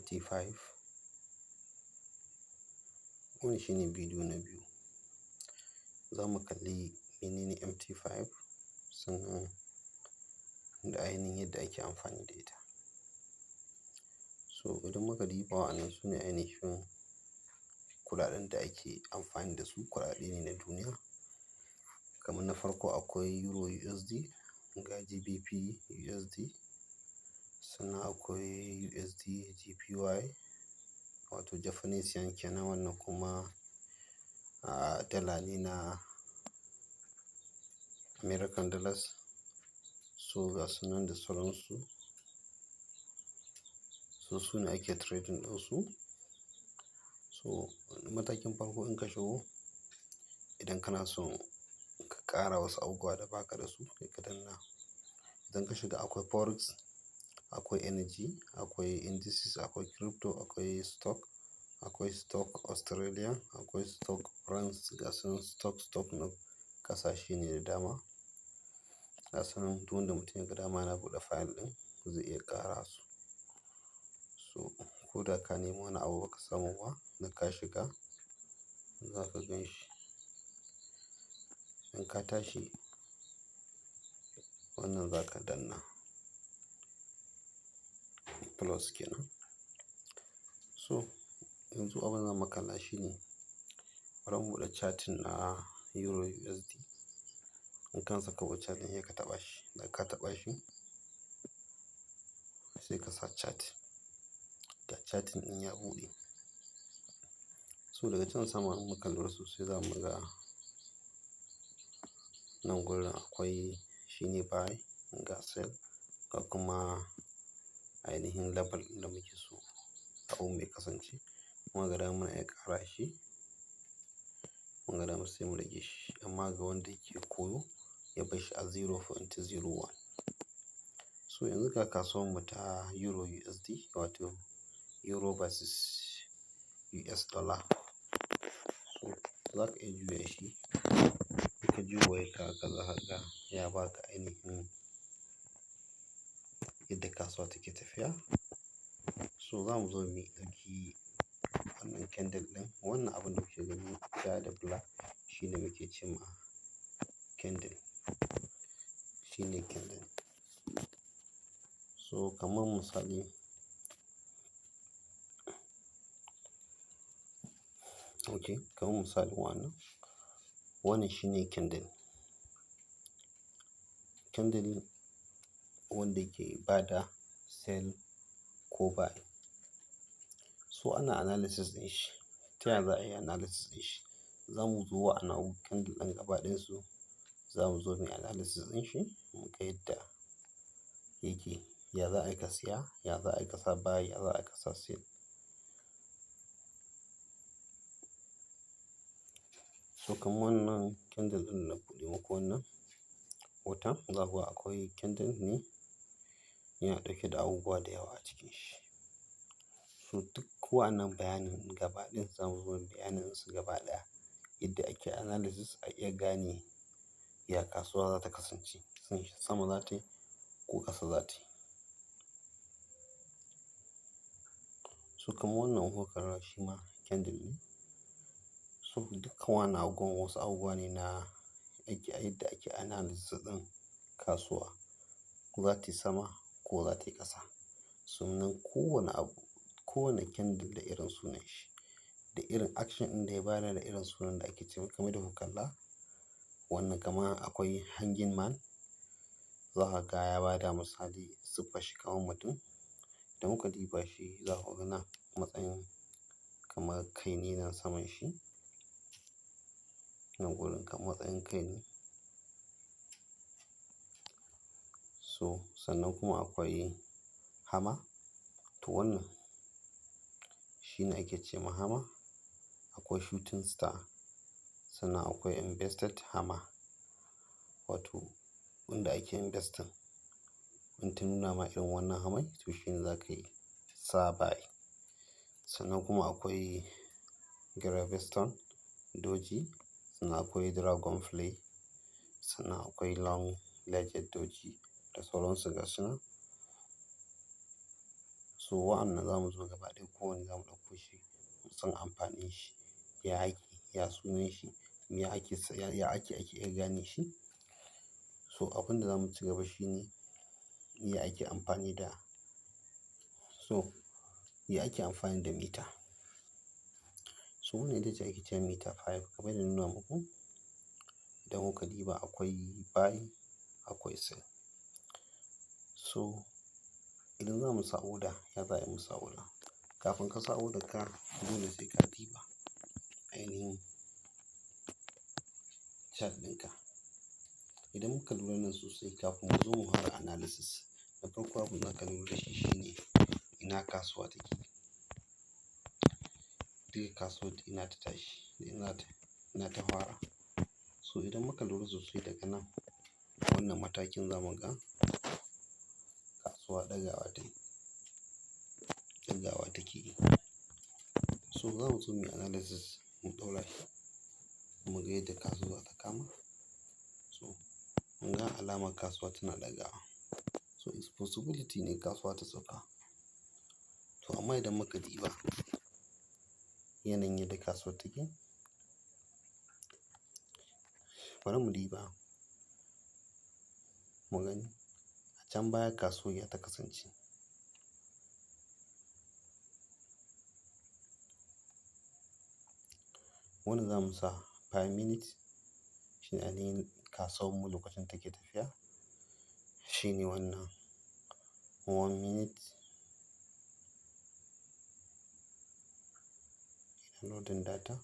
MT5. Wannan shine bidiyo na biyu. Za mu kalli menene MT5 sannan da ainihin yadda ake amfani da ita. So idan muka duba wa'annan su ne ainihin kuɗaɗen da ake amfani da su, kuɗaɗe ne na duniya. Kamar na farko akwai Euro USD, ga GBP USD, sannan akwai USD JPY wato Japanese yen kenan, wannan kuma dala ne na American dollars. So ga su nan da sauransu. So su ne ake trading ɗinsu. So matakin farko in ka shigo, idan kana son ka ƙara wasu abubuwa da baka da su sai ka danna. Idan ka shiga akwai Forex, akwai energy, akwai indices, akwai crypto, akwai stock Australia, akwai stock France, ga su nan stock na ƙasashe ne da dama. Ga su nan duk wanda mutum ya ga dama yana buɗe file ɗin zai iya ƙara su. So ko da ka nemi wani abu baka samu ba, da ka shiga za ka gan shi. In ka tashi wannan za ka danna plus kenan. So yanzu abin da zamu kalla shine bari mu buɗe charting na Euro USD. In kana so ka buɗe chart ɗin sai ka taɓa shi. Da ka taɓa shi sai ka sa chart. Ga charting ɗin ya buɗe. So daga can sama in muka lura sosai za mu ga nan gurin akwai shine buy, ga sell, ga kuma ainihin level ɗin da muke so abun mai kasance. Mun ga dama muna iya ƙara shi, mun ga dama sai mu rage shi. Amma ga wanda yake koyo ya bar shi a 0.01. So yanzu ga kasuwar mu ta Euro USD wato Euro versus US dollar. So za ka iya juya shi. In ka juya wayarka haka za ka ga ya baka ainihin yadda kasuwa take tafiya. So za mu zo mu ɗauki wannan candle ɗin. Wannan abin da kuke gani ja da black shine muke ce ma candle. Shine candle. So kamar misali, okay, kamar misalin wannan. Wannan shine candle. Candle wanda ke bada sell ko buy. So ana analysis ɗin shi. Ta yaya za a yi analysis ɗin shi? Za mu zo wa'annan candle ɗin gaba ɗayan su. Za mu zo muyi analysis ɗin shi mu ga yadda yake. Ya za a yi ka siya, ya za a yi ka sa buy, ya za a yi ka sa sell. So kamar wannan candle ɗin na buɗe muku wannan hoton, za ku ga akwai candle ne yana ɗauke da abubuwa da yawa a cikin shi. So duk wa'annan bayanin gaba ɗayan za mu zo muyi bayanin su gaba ɗaya. Yadda ake analysis a iya gane ya kasuwa za ta kasance. Sama za ta yi ko ƙasa za ta yi. So kamar wannan kuka kalla shi ma candle ne. So dukkan wannan abubuwan wasu abubuwa ne na yadda ake analysis ɗin kasuwa. Za ta yi sama ko za ta yi ƙasa. Sannan kowane abu, kowane candle da irin sunan shi, da irin action ɗin da ya bada, da irin sunan da ake ce mai. Kamar yadda kuka kalla wannan kamar akwai hanging man. Za ka ga ya bada misali siffar shi kamar mutum. Idan muka duba shi za ku ga nan matsayin kamar kai ne nan saman shi. Nan gurin kamar matsayin kai ne. So sannan kuma akwai hammer. To wannan shine ake ce ma hammer. Akwai shooting star. Sannan akwai invested hammer wato wanda ake investing. In ta nuna ma irin wannan hammer to shine za ka yi sa buy. Sannan kuma akwai gravestone doji. Sannan akwai dragonfly. Sannan akwai long legged doji da sauransu ga su nan. So wa'annan za mu zo gaba ɗaya kowanne za mu ɗauko shi mu san amfanin shi, ya ake, ya sunan shi, ya ake iya gane shi. So abin da za mu ci gaba shi ne ya ake amfani da, so ya ake amfani da mita. So wannan ita ce ake cewa meta5 kamar yadda na nuna muku. Idan kuka diba akwai buy, akwai sell. So idan za mu sa order, ya za a yi mu sa order. Kafin ka sa order ka dole sai ka diba ainihin chart ɗinka. Idan muka lura nan sosai kafin mu zo mu fara analysis, na farko abin da ka lura da shi shine ina kasuwa take. Duka kasuwar ina ta tashi, ina ta fara. So idan muka lura sosai daga nan wannan matakin za mu ga kasuwa ɗagawa take yi. So za mu zo mu yi analysis mu ɗaura shi mu ga yadda kasuwa ta kama. So mun ga alamar kasuwa tana ɗagawa. So it's possibility ne kasuwa ta sauka. To amma idan muka diba yanayin yadda kasuwar take, bari mu diba mu gani a can baya kasuwar ya ta kasance. Wannan za mu sa 5 minutes shine ainihin kasuwar mu lokacin take tafiya. Shine wannan 1 minute. Ina loading data.